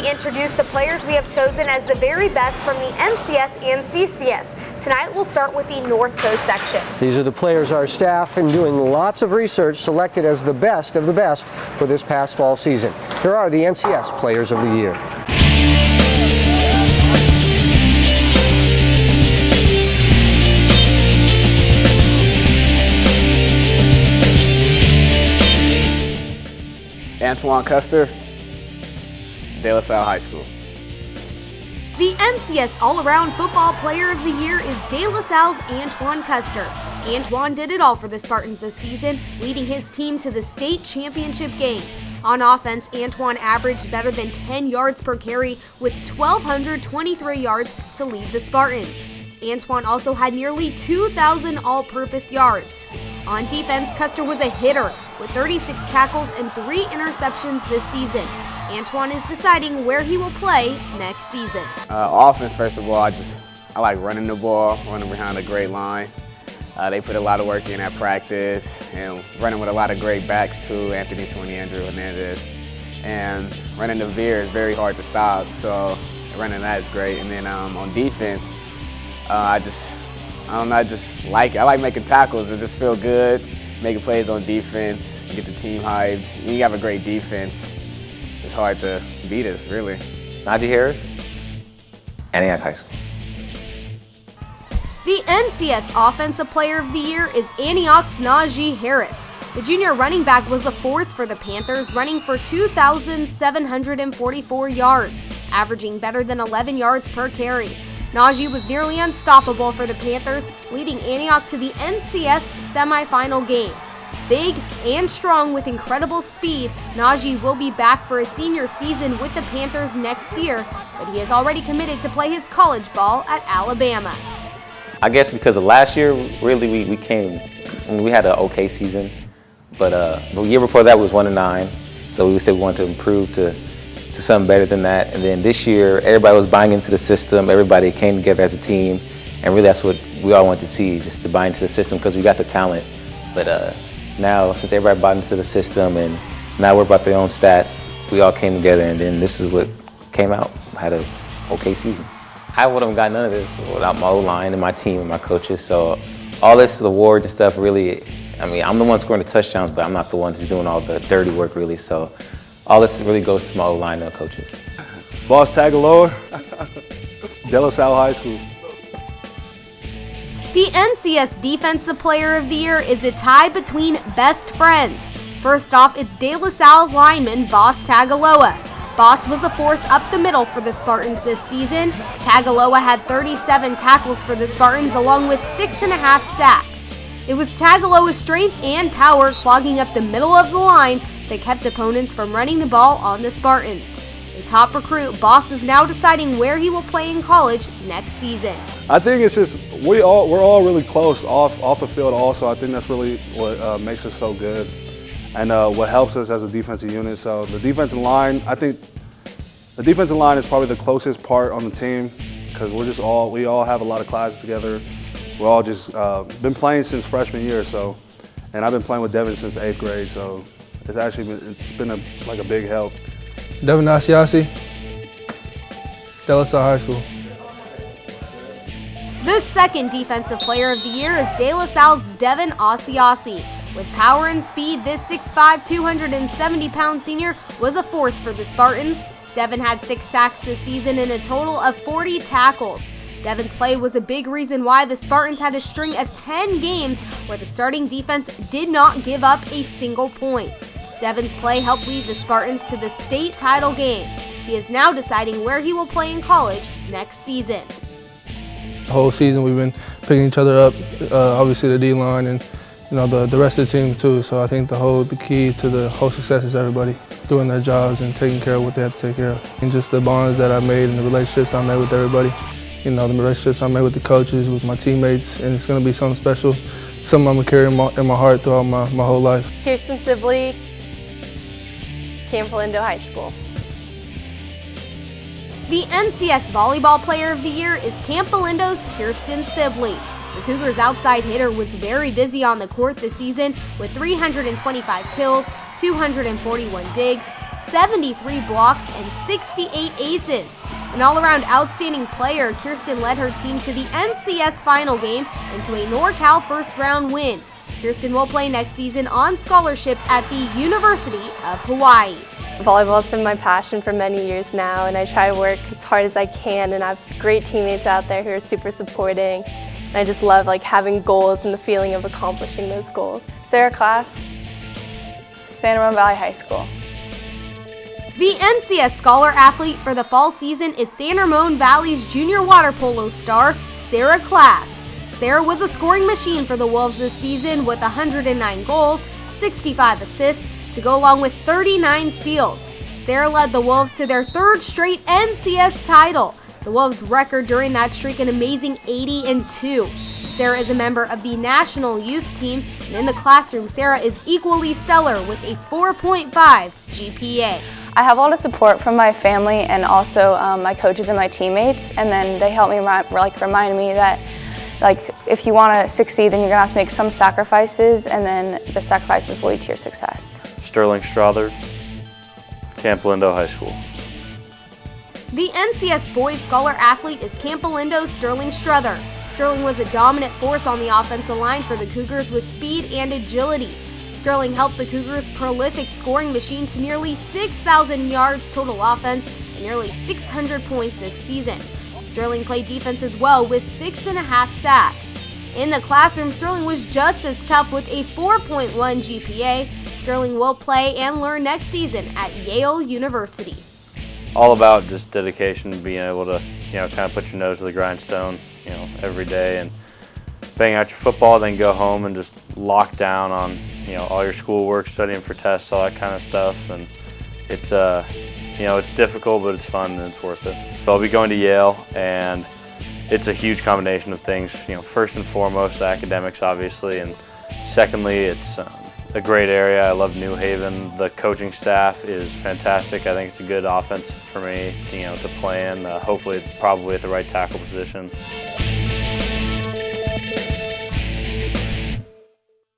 we introduce the players we have chosen as the very best from the NCS and CCS. Tonight we'll start with the North Coast section. These are the players our staff, in doing lots of research, selected as the best of the best for this past fall season. Here are the NCS Players of the Year. Antoine Custer, De La Salle High School. The NCS All-Around Football Player of the Year is De La Salle's Antoine Custer. Antoine did it all for the Spartans this season, leading his team to the state championship game. On offense, Antoine averaged better than 10 yards per carry with 1,223 yards to lead the Spartans. Antoine also had nearly 2,000 all-purpose yards. On defense, Custer was a hitter with 36 tackles and 3 interceptions this season. Antoine is deciding where he will play next season. Offense, first of all, I like running the ball, running behind a great line. They put a lot of work in at practice and running with a lot of great backs too, Anthony Sweeney, Andrew Hernandez. And running the veer is very hard to stop, so running that is great. And then on defense, I like making tackles. It just feel good, making plays on defense, get the team hyped. You have a great defense. It's hard to beat us, really. Najee Harris, Antioch High School. The NCS Offensive Player of the Year is Antioch's Najee Harris. The junior running back was a force for the Panthers, running for 2,744 yards, averaging better than 11 yards per carry. Najee was nearly unstoppable for the Panthers, leading Antioch to the NCS semifinal game. Big and strong with incredible speed, Najee will be back for a senior season with the Panthers next year, but he has already committed to play his college ball at Alabama. I guess because of last year, really we had an okay season, but the year before that was 1-9, so we said we wanted to improve to something better than that. And then this year, everybody was buying into the system. Everybody came together as a team, and really that's what we all wanted to see, just to buy into the system because we got the talent. But now, since everybody bought into the system and now we're about their own stats, we all came together, and then this is what came out. I had an okay season. I wouldn't have got none of this without my O-line and my team and my coaches. So all this awards and stuff really, I mean, I'm the one scoring the touchdowns, but I'm not the one who's doing all the dirty work really. So all this really goes to my O-line and coaches. Boss Tagaloa, De La Salle High School. The NCS Defensive Player of the Year is a tie between best friends. First off, it's De La Salle's lineman, Boss Tagaloa. Boss was a force up the middle for the Spartans this season. Tagaloa had 37 tackles for the Spartans along with 6.5 sacks. It was Tagaloa's strength and power clogging up the middle of the line that kept opponents from running the ball on the Spartans. The top recruit, Boss is now deciding where he will play in college next season. I think it's just we're all really close off the field also. I think that's really what makes us so good and what helps us as a defensive unit. So the defensive line, I think the defensive line is probably the closest part on the team because we all have a lot of classes together. We're all just been playing since freshman year, and I've been playing with Devin since 8th grade, so it's been a big help. Devin Asiasi, De La Salle High School. The second Defensive Player of the Year is De La Salle's Devin Asiasi. With power and speed, this 6'5", 270-pound senior was a force for the Spartans. Devin had 6 sacks this season and a total of 40 tackles. Devin's play was a big reason why the Spartans had a string of 10 games where the starting defense did not give up a single point. Devin's play helped lead the Spartans to the state title game. He is now deciding where he will play in college next season. The whole season we've been picking each other up, obviously the D-line and the rest of the team too. So I think the key to the whole success is everybody doing their jobs and taking care of what they have to take care of. And just the bonds that I made and the relationships I made with everybody. The relationships I made with the coaches, with my teammates, and it's going to be something special, something I'm going to carry in my heart throughout my whole life. Kirsten Sibley, Campolindo High School. The NCS Volleyball Player of the Year is Campolindo's Kirsten Sibley. The Cougars' outside hitter was very busy on the court this season with 325 kills, 241 digs, 73 blocks, and 68 aces. An all-around outstanding player, Kirsten led her team to the NCS final game and to a NorCal first-round win. Kirsten will play next season on scholarship at the University of Hawaii. Volleyball has been my passion for many years now, and I try to work as hard as I can, and I have great teammates out there who are super supporting. And I just love having goals and the feeling of accomplishing those goals. Sarah Class, San Ramon Valley High School. The NCS Scholar Athlete for the fall season is San Ramon Valley's junior water polo star, Sarah Class. Sarah was a scoring machine for the Wolves this season with 109 goals, 65 assists, to go along with 39 steals. Sarah led the Wolves to their third straight NCS title. The Wolves' record during that streak an amazing 80-2. Sarah is a member of the national youth team, and in the classroom, Sarah is equally stellar with a 4.5 GPA. I have a lot of support from my family and also my coaches and my teammates, and then they help me remind me that if you want to succeed, then you're going to have to make some sacrifices, and then the sacrifices will lead to your success. Sterling Strother, Camp Lindo High School. The NCS Boys Scholar Athlete is Camp Lindo's Sterling Strother. Sterling was a dominant force on the offensive line for the Cougars with speed and agility. Sterling helped the Cougars' prolific scoring machine to nearly 6,000 yards total offense and nearly 600 points this season. Sterling played defense as well with 6.5 sacks. In the classroom, Sterling was just as tough with a 4.1 GPA. Sterling will play and learn next season at Yale University. All about just dedication, being able to, kind of put your nose to the grindstone, every day and bang out your football, then go home and just lock down on, all your schoolwork, studying for tests, all that kind of stuff. And it's, it's difficult, but it's fun and it's worth it. So I'll be going to Yale, and it's a huge combination of things. First and foremost, the academics, obviously, and secondly, it's a great area. I love New Haven. The coaching staff is fantastic. I think it's a good offense for me, to play in. Hopefully, probably at the right tackle position.